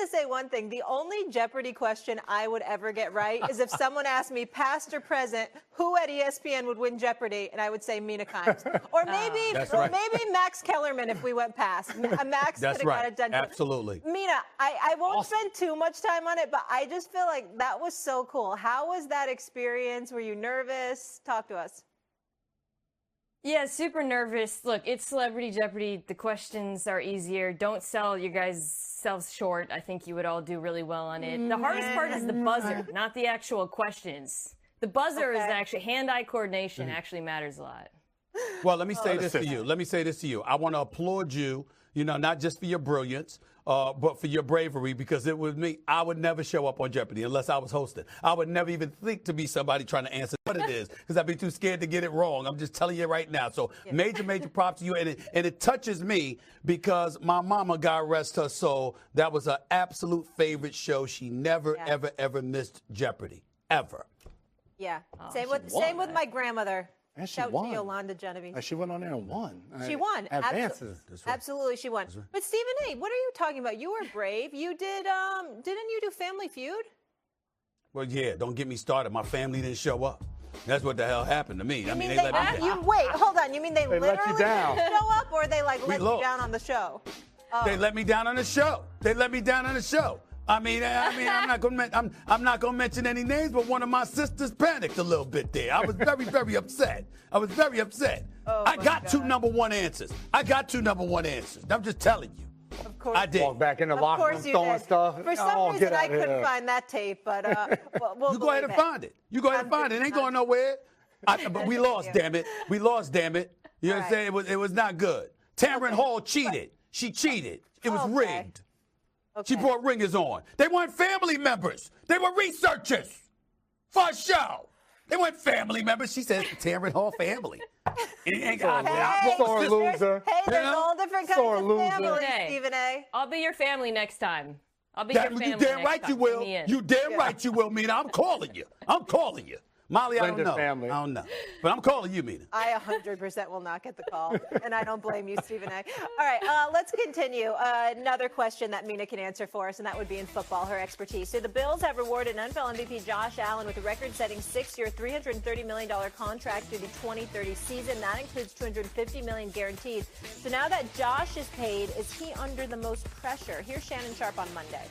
to say one thing. The only Jeopardy question I would ever get right is if someone asked me, past or present, who at ESPN would win Jeopardy, and I would say Mina Kimes. Or maybe maybe Max Kellerman if we went past. Max could have got it done. Absolutely. Mina, I won't spend too much time on it, but I just feel like that was so cool. How was that experience? Were you nervous? Talk to us. Yeah, super nervous. Look, it's Celebrity Jeopardy. The questions are easier. Don't sell your guys' selves short. I think you would all do really well on it. The hardest part is the buzzer, not the actual questions. The buzzer is actually hand-eye coordination actually matters a lot. Well, let me say this to you. I want to applaud you, not just for your brilliance, but for your bravery, because it was me. I would never show up on Jeopardy unless I was hosting. I would never even think to be somebody trying to answer what it is, because I'd be too scared to get it wrong. I'm just telling you right now. So major props to you. And it touches me because my mama, God rest her soul, that was her absolute favorite show. She never, ever missed Jeopardy. Ever. Yeah. Same with my grandmother. And she Shout won. to Yolanda Genevieve. She went on there and won. She won. Advances. Absolutely, she won. But Stephen A., what are you talking about? You were brave. You did. Didn't you do Family Feud? Well, yeah. Don't get me started. My family didn't show up. That's what the hell happened to me. I mean, they let me down. Wait, hold on. You mean they literally let you down. didn't show up, or they let you down on the show? Oh. They let me down on the show. I mean, I'm not gonna mention any names, but one of my sisters panicked a little bit there. I was very, very upset. Oh, I got two number one answers. I'm just telling you. Of course. I did. Walk back in the locker room throwing stuff. For some reason, I couldn't find that tape, but we'll you go ahead and find it. It ain't going nowhere. But we lost, damn it. You know what I'm saying? It was not good. Tamron Hall cheated. She cheated. It was rigged. Okay. She brought ringers on. They weren't family members. They were researchers for a show. They weren't family members. She said Tamron Hall family. Sore loser. Hey, there's all different kinds of families, Stephen A. I'll be your family next time. I'll be your family You damn right you will. You damn right you will, Mina. I'm calling you. Molly, I don't know. But I'm calling you, Mina. I 100% will not get the call, and I don't blame you, Stephen A. All right, let's continue. Another question that Mina can answer for us, and that would be in football, her expertise. So the Bills have rewarded NFL MVP Josh Allen with a record-setting 6-year, $330 million contract through the 2030 season. That includes $250 million guaranteed. So now that Josh is paid, is he under the most pressure? Here's Shannon Sharpe on Monday.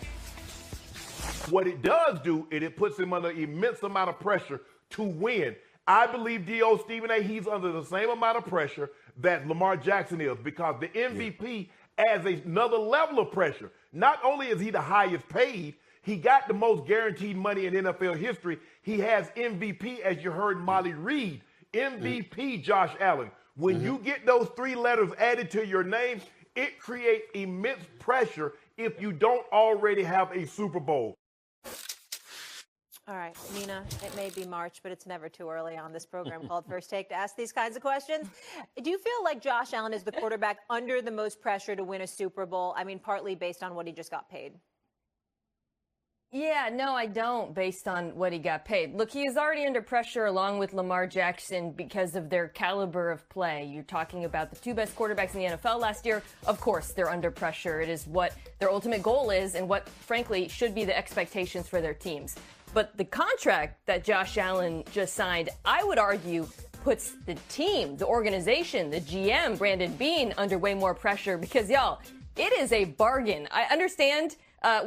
What it does do is it puts him under immense amount of pressure to win. I believe Stephen A., he's under the same amount of pressure that Lamar Jackson is, because the MVP adds another level of pressure. Not only is he the highest paid, he got the most guaranteed money in NFL history. He has MVP, as you heard Molly read. MVP Josh Allen. When you get those three letters added to your name, it creates immense pressure if you don't already have a Super Bowl. All right, Mina, it may be March, but it's never too early on this program called First Take to ask these kinds of questions. Do you feel like Josh Allen is the quarterback under the most pressure to win a Super Bowl? I mean, partly based on what he just got paid. Yeah, no, I don't, based on what he got paid. Look, he is already under pressure along with Lamar Jackson because of their caliber of play. You're talking about the two best quarterbacks in the NFL last year. Of course, they're under pressure. It is what their ultimate goal is and what, frankly, should be the expectations for their teams. But the contract that Josh Allen just signed, I would argue, puts the team, the organization, the GM, Brandon Beane, under way more pressure because, y'all, it is a bargain. I understand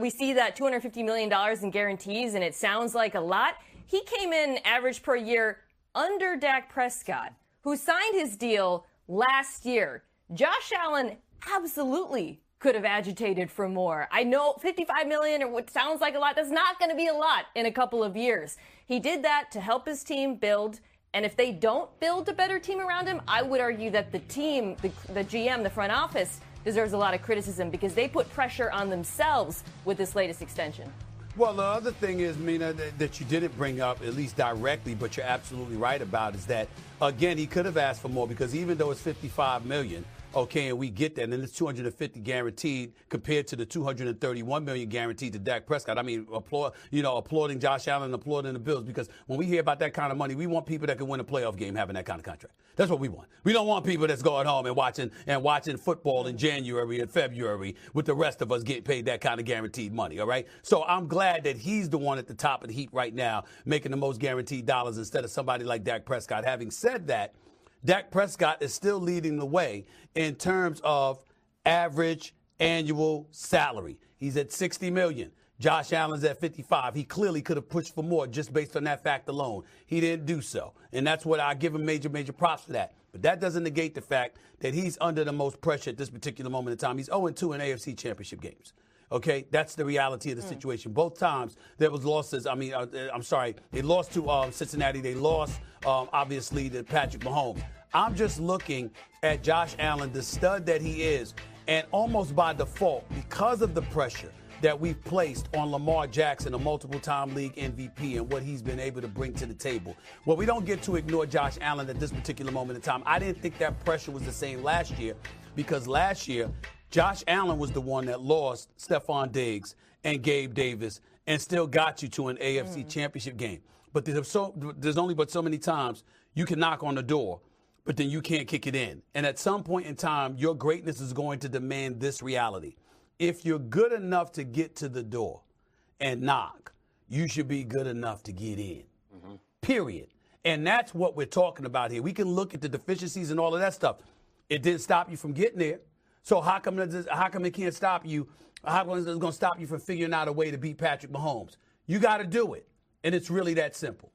we see that $250 million in guarantees, and it sounds like a lot. He came in average per year under Dak Prescott, who signed his deal last year. Josh Allen absolutely could have agitated for more. I know $55 million, or what sounds like a lot, that's not going to be a lot in a couple of years. He did that to help his team build, and if they don't build a better team around him, I would argue that the team, the GM, the front office, deserves a lot of criticism because they put pressure on themselves with this latest extension. Well, the other thing is, Mina, that you didn't bring up, at least directly, but you're absolutely right about, is that, again, he could have asked for more because even though it's $55 million, okay, and we get that, and it's 250 guaranteed compared to the 231 million guaranteed to Dak Prescott. I mean, applauding Josh Allen, applauding the Bills, because when we hear about that kind of money, we want people that can win a playoff game having that kind of contract. That's what we want. We don't want people that's going home and watching football in January and February with the rest of us getting paid that kind of guaranteed money, all right? So I'm glad that he's the one at the top of the heap right now, making the most guaranteed dollars instead of somebody like Dak Prescott. Having said that, Dak Prescott is still leading the way in terms of average annual salary. He's at $60 million. Josh Allen's at 55. He clearly could have pushed for more just based on that fact alone. He didn't do so. And that's what I give him major props for that. But that doesn't negate the fact that he's under the most pressure at this particular moment in time. He's 0-2 in AFC championship games. Okay, that's the reality of the situation. Both times there was losses. They lost to Cincinnati. They lost, obviously, to Patrick Mahomes. I'm just looking at Josh Allen, the stud that he is, and almost by default, because of the pressure that we've placed on Lamar Jackson, a multiple-time league MVP, and what he's been able to bring to the table. Well, we don't get to ignore Josh Allen at this particular moment in time. I didn't think that pressure was the same last year, because last year, Josh Allen was the one that lost Stephon Diggs and Gabe Davis and still got you to an AFC championship game. But there's only but so many times you can knock on the door, but then you can't kick it in. And at some point in time, your greatness is going to demand this reality. If you're good enough to get to the door and knock, you should be good enough to get in, period. And that's what we're talking about here. We can look at the deficiencies and all of that stuff. It didn't stop you from getting there. So how come it can't stop you? How come it's going to stop you from figuring out a way to beat Patrick Mahomes? You got to do it. And it's really that simple.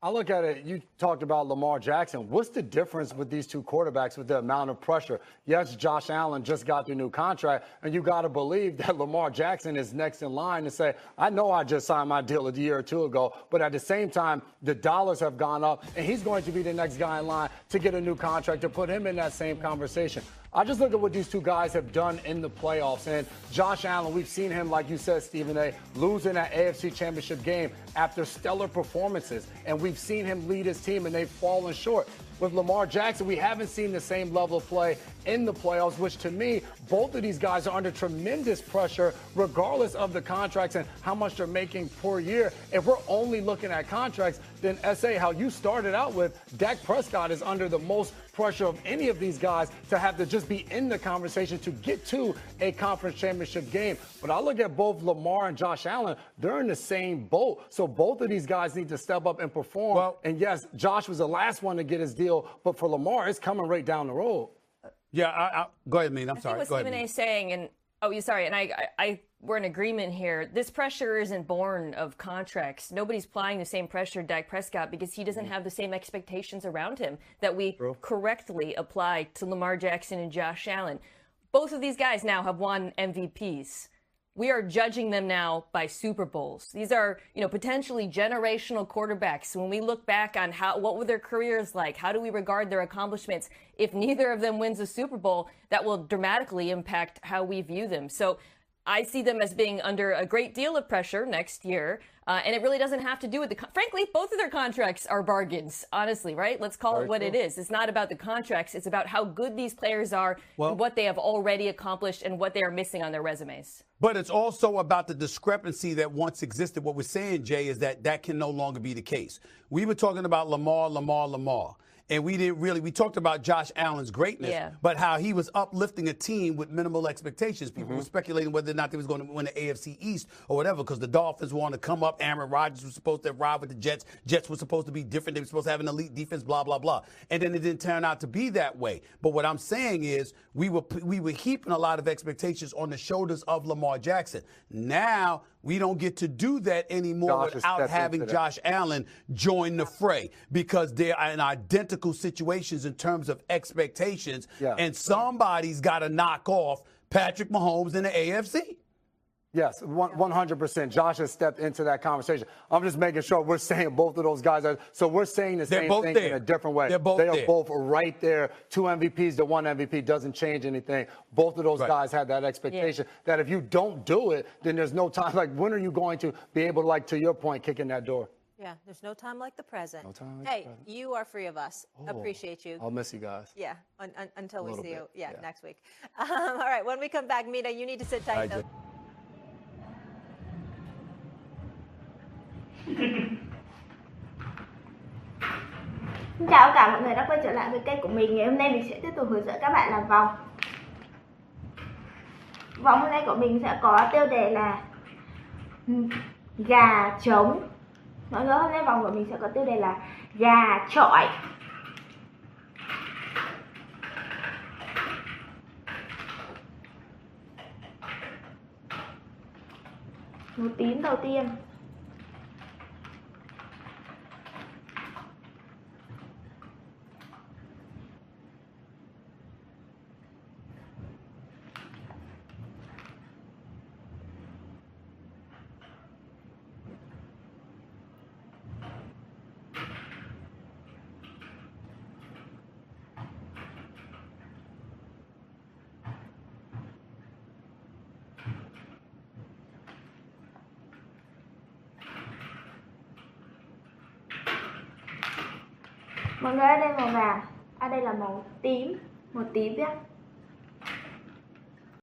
I look at it, you talked about Lamar Jackson. What's the difference with these two quarterbacks with the amount of pressure? Yes, Josh Allen just got the new contract, and you got to believe that Lamar Jackson is next in line to say, I know I just signed my deal a year or two ago, but at the same time, the dollars have gone up, and he's going to be the next guy in line to get a new contract to put him in that same conversation. I just look at what these two guys have done in the playoffs. And Josh Allen, we've seen him, like you said, Stephen A., losing that AFC Championship game after stellar performances. And we've seen him lead his team, and they've fallen short. With Lamar Jackson, we haven't seen the same level of play in the playoffs, which to me, both of these guys are under tremendous pressure, regardless of the contracts and how much they're making per year. If we're only looking at contracts, then S.A., how you started out with, Dak Prescott is under the most pressure of any of these guys to have to just be in the conversation to get to a conference championship game. But I look at both Lamar and Josh Allen, they're in the same boat. So both of these guys need to step up and perform. Well, and yes, Josh was the last one to get his deal, but for Lamar, it's coming right down the road. Yeah, go ahead, Mina. I'm sorry. I think what Stephen A. is saying, and we're in agreement here. This pressure isn't born of contracts. Nobody's applying the same pressure to Dak Prescott because he doesn't have the same expectations around him that we correctly apply to Lamar Jackson and Josh Allen. Both of these guys now have won MVPs. We are judging them now by Super Bowls. These are, potentially generational quarterbacks. When we look back on what were their careers like, how do we regard their accomplishments? If neither of them wins a Super Bowl, that will dramatically impact how we view them. So I see them as being under a great deal of pressure next year. And it really doesn't have to do with frankly, both of their contracts are bargains, honestly, right? Let's call it what it is. It's not about the contracts. It's about how good these players are and what they have already accomplished and what they are missing on their resumes. But it's also about the discrepancy that once existed. What we're saying, Jay, is that can no longer be the case. We were talking about Lamar. And we talked about Josh Allen's greatness, but how he was uplifting a team with minimal expectations. People were speculating whether or not they was going to win the AFC East or whatever, because the Dolphins wanted to come up. Aaron Rodgers was supposed to ride with the Jets. Jets were supposed to be different. They were supposed to have an elite defense, blah, blah, blah. And then it didn't turn out to be that way. But what I'm saying is we were heaping a lot of expectations on the shoulders of Lamar Jackson. Now we don't get to do that anymore without having Josh Allen join the fray, because they are in identical situations in terms of expectations, and somebody's got to knock off Patrick Mahomes in the AFC. Yes, 100%. Josh has stepped into that conversation. I'm just making sure we're saying both of those guys are. So we're saying the same thing in a different way. They are both right there. 2 MVPs, the 1 MVP doesn't change anything. Both of those guys had that expectation that if you don't do it, then there's no time. Like, when are you going to be able to, to your point, kick in that door? Yeah, there's no time like the present. No time like hey, the present. you are free of us. Appreciate you. I'll miss you guys. Yeah, until we see you. Yeah. Next week. All right, when we come back, Mina, you need to sit tight. Though. Xin chào tất cả mọi người đã quay trở lại với kênh của mình. Ngày hôm nay mình sẽ tiếp tục hướng dẫn các bạn làm vòng. Vòng hôm nay của mình sẽ có tiêu đề là gà trống. Mọi người, hôm nay vòng của mình sẽ có tiêu đề là gà chọi. Một tím đầu tiên. Mọi người, đây màu vàng, đây là màu tím, một tím nhé.